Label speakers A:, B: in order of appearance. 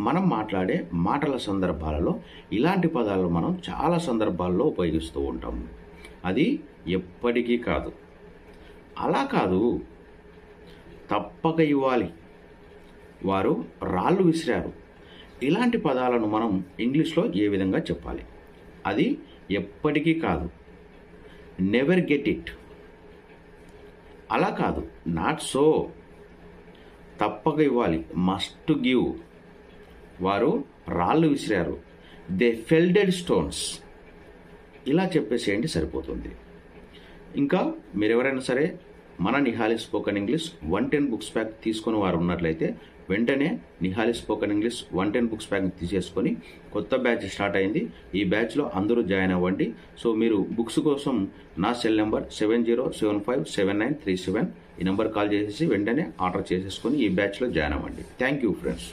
A: మనం మాట్లాడే మాటల సందర్భాలలో ఇలాంటి పదాలను మనం చాలా సందర్భాల్లో ఉపయోగిస్తూ ఉంటాము. అది ఎప్పటికీ కాదు. అలా కాదు, తప్పక ఇవ్వాలి, వారు రాళ్ళు విసిరారు, ఇలాంటి పదాలను మనం ఇంగ్లీష్లో ఏ విధంగా చెప్పాలి? అది ఎప్పటికీ కాదు. Never get it. అలా కాదు, నాట్ సో. తప్పక ఇవ్వాలి, మస్ట్ గివ్, వారు రాళ్ళు విసిరారు, దే ఫెల్డెడ్ స్టోన్స్. ఇలా చెప్పేసేయండి, సరిపోతుంది. ఇంకా మీరు ఎవరైనా సరే మన Nihali spoken English 110 books pack తీసుకుని వారు ఉన్నట్లయితే వెంటనే Nihali spoken English 110 books pack తీసేసుకొని కొత్త బ్యాచ్ స్టార్ట్ అయింది. ఈ బ్యాచ్లో అందరూ జాయిన్ అవ్వండి. సో మీరు బుక్స్ కోసం నా సెల్ నెంబర్ 70757937 ఈ నెంబర్ కాల్ చేసేసి వెంటనే ఆర్డర్ చేసేసుకొని ఈ బ్యాచ్లో జాయిన్ అవ్వండి. Thank you friends.